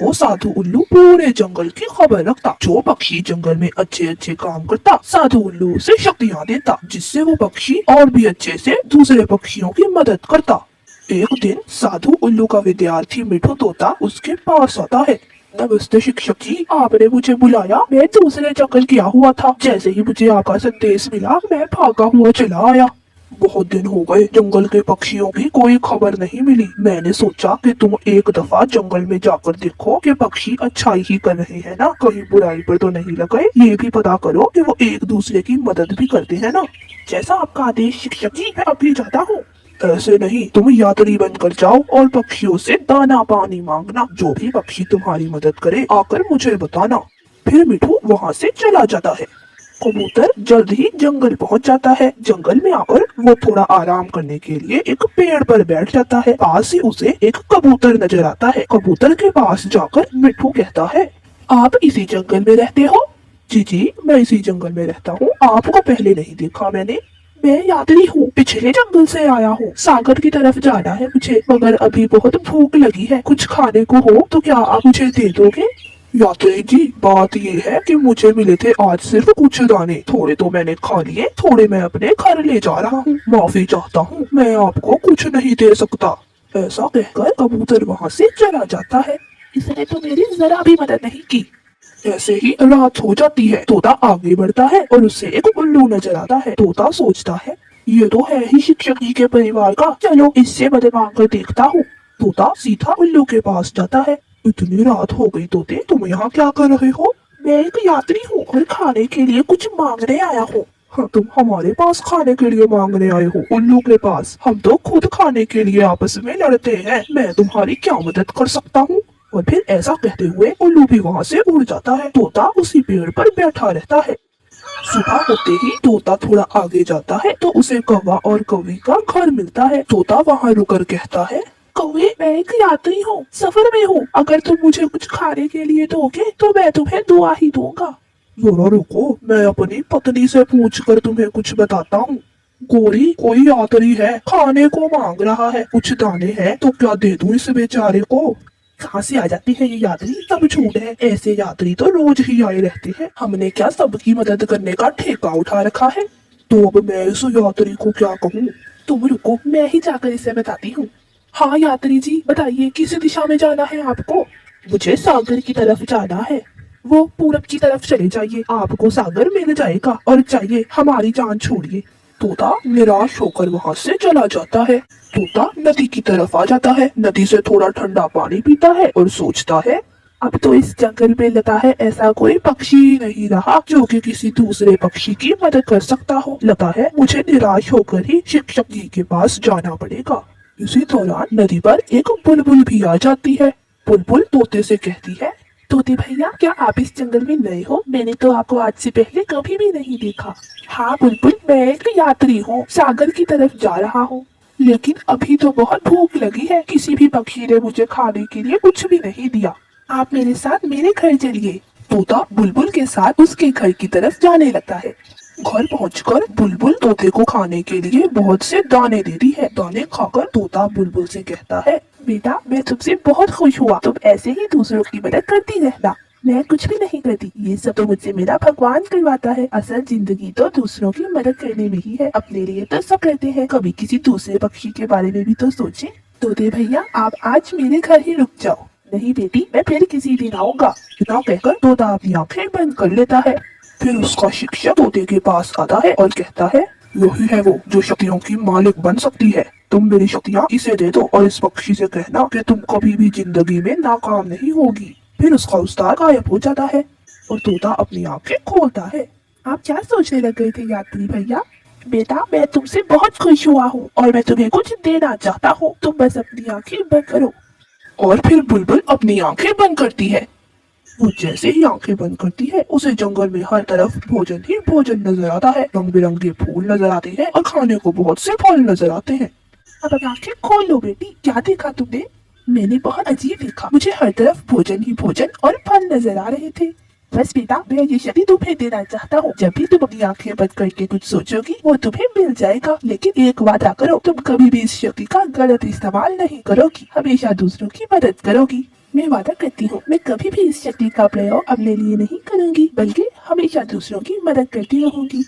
वो साधु उल्लू पूरे जंगल की खबर रखता। जो पक्षी जंगल में अच्छे अच्छे काम करता, साधु उल्लू उसे शक्तियाँ देता, जिससे वो पक्षी और भी अच्छे से दूसरे पक्षियों की मदद करता। एक दिन साधु उल्लू का विद्यार्थी मिठू तोता उसके पास आता है। नमस्ते शिक्षक जी, आपने मुझे बुलाया? मैं दूसरे जंगल गया हुआ था। जैसे ही मुझे आपका संदेश मिला, मैं भागा हुआ चला आया। बहुत दिन हो गए, जंगल के पक्षियों की कोई खबर नहीं मिली। मैंने सोचा कि तुम एक दफा जंगल में जाकर देखो कि पक्षी अच्छाई ही कर रहे हैं ना, कहीं बुराई पर तो नहीं लग गए। ये भी पता करो कि वो एक दूसरे की मदद भी करते हैं ना। जैसा आपका आदेश शिक्षक जी, मैं अभी जाता हूँ। ऐसे नहीं, तुम यात्री बनकर जाओ और पक्षियों से दाना पानी मांगना। जो भी पक्षी तुम्हारी मदद करे आकर मुझे बताना। फिर मिठू वहाँ से चला जाता है। कबूतर जल्द ही जंगल पहुंच जाता है। जंगल में आकर वो थोड़ा आराम करने के लिए एक पेड़ पर बैठ जाता है। पास ही उसे एक कबूतर नजर आता है। कबूतर के पास जाकर मिठू कहता है, आप इसी जंगल में रहते हो? जी, मैं इसी जंगल में रहता हूँ। आपको पहले नहीं देखा मैंने। मैं यात्री हूँ, पिछले जंगल से आया हूँ। सागर की तरफ जाना है मुझे, मगर अभी बहुत भूख लगी है। कुछ खाने को हो तो क्या आप मुझे दे दोगे? यात्री जी, बात ये है कि मुझे मिले थे आज सिर्फ कुछ दाने। थोड़े तो मैंने खा लिए, थोड़े मैं अपने घर ले जा रहा हूँ। माफी चाहता हूँ, मैं आपको कुछ नहीं दे सकता। ऐसा कहकर कबूतर वहाँ से चला जाता है। इसने तो मेरी जरा भी मदद नहीं की। ऐसे ही रात हो जाती है। तोता आगे बढ़ता है और उसे एक उल्लू नजर आता है। तोता सोचता है, ये तो है ही शिक्षक जी के परिवार का, चलो इससे मदद मांग कर देखता हूँ। तोता सीधा उल्लू के पास जाता है। इतनी रात हो गई तोते, तुम यहाँ क्या कर रहे हो? मैं एक यात्री हूँ और खाने के लिए कुछ मांगने आया हूँ। हाँ, तुम हमारे पास खाने के लिए मांगने आए हो? उल्लू के पास हम तो खुद खाने के लिए आपस में लड़ते हैं। मैं तुम्हारी क्या मदद कर सकता हूँ? और फिर ऐसा कहते हुए उल्लू भी वहाँ से उड़ जाता है। तोता उसी पेड़ पर बैठा रहता है। सुबह होते ही तोता थोड़ा आगे जाता है तो उसे कौवा और कौवी का घर मिलता है। तोता वहाँ रुकर कहता है, कौवे, मैं एक यात्री हूँ, सफर में हूँ। अगर तुम मुझे कुछ खाने के लिए दोगे तो मैं तुम्हें दुआ ही दूंगा। जरा रुको, मैं अपनी पत्नी से पूछकर तुम्हें कुछ बताता हूँ। गोरी, कोई यात्री है, खाने को मांग रहा है, कुछ दाने हैं तो क्या दे दूं इस बेचारे को? कहाँ से आ जाती है ये यात्री? सब झूठ है, ऐसे यात्री तो रोज ही आए रहते हैं। हमने क्या सबकी मदद करने का ठेका उठा रखा है? तो अब मैं इस यात्री को क्या कहूँ? तुम रुको, मैं ही जाकर इसे बताती हूँ। हाँ यात्री जी, बताइए किस दिशा में जाना है आपको? मुझे सागर की तरफ जाना है। वो पूरब की तरफ चले जाइए, आपको सागर मिल जाएगा। और चाहिए हमारी जान छोड़िए। तोता निराश होकर वहाँ से चला जाता है। तोता नदी की तरफ आ जाता है। नदी से थोड़ा ठंडा पानी पीता है और सोचता है, अब तो इस जंगल में लगता है ऐसा कोई पक्षी ही नहीं रहा जो कि किसी दूसरे पक्षी की मदद कर सकता हो। लगता है मुझे निराश होकर ही शिक्षक जी के पास जाना पड़ेगा। इसी दौरान नदी पर एक बुलबुल भी आ जाती है। बुलबुल तोते से कहती है, तोते भैया, क्या आप इस जंगल में नए हो? मैंने तो आपको आज से पहले कभी भी नहीं देखा। हाँ बुलबुल, मैं एक यात्री हूँ, सागर की तरफ जा रहा हूँ, लेकिन अभी तो बहुत भूख लगी है। किसी भी पक्षी ने मुझे खाने के लिए कुछ भी नहीं दिया। आप मेरे साथ मेरे घर चलिए। तोता बुलबुल के साथ उसके घर की तरफ जाने लगता है। घर पहुंचकर बुलबुल तोते को खाने के लिए बहुत से दाने देती है। दाने खाकर तोता बुलबुल से कहता है, बेटा, मैं तुमसे बहुत खुश हुआ। तुम ऐसे ही दूसरों की मदद करती रहना। मैं कुछ भी नहीं करती, ये सब तो मुझसे मेरा भगवान करवाता है। असल जिंदगी तो दूसरों की मदद करने में ही है। अपने लिए तो सब करते हैं, कभी किसी दूसरे पक्षी के बारे में भी तो सोचे। तोते भैया, आप आज मेरे घर ही रुक जाओ। नहीं बेटी, मैं फिर किसी दिन आऊंगा। इतना कहकर तोता अपनी आंखें बंद कर लेता है। फिर उसका शिक्षक तोते के पास आता है और कहता है, यही है वो जो शक्तियों की मालिक बन सकती है। तुम मेरी शक्तियाँ इसे दे दो और इस पक्षी से कहना कि तुम कभी भी जिंदगी में नाकाम नहीं होगी। फिर उसका उस्ताद गायब हो जाता है और तोता अपनी आंखें खोलता है। आप क्या सोचने लग गए थे यात्री भैया? बेटा, मैं तुमसे बहुत खुश हुआ हूँ और मैं तुम्हें कुछ देना चाहता हूँ। तुम बस अपनी आंखें बंद करो। और फिर बुलबुल अपनी आंखें बंद करती है। वो जैसे ही आंखें बंद करती है, उसे जंगल में हर तरफ भोजन ही भोजन नजर आता है। रंग बिरंगे फूल नजर आते हैं और खाने को बहुत से फल नजर आते हैं। अब आंखें खोल लो बेटी। क्या देखा तुमने? मैंने बहुत अजीब देखा। मुझे हर तरफ भोजन ही भोजन और फल नजर आ रहे थे। बस बेटा, मैं ये शक्ति तुम्हें देना चाहता हूँ। जब भी तुम अपनी आंखें बंद करके कुछ सोचोगी, वो तुम्हें मिल जाएगा। लेकिन एक वादा करो, तुम कभी भी इस शक्ति का गलत इस्तेमाल नहीं करोगी, हमेशा दूसरों की मदद करोगी। मैं वादा करती हूँ मैं कभी भी इस शक्ति का प्रयोग अपने लिए नहीं करूंगी बल्कि हमेशा दूसरों की मदद करती रहूंगी।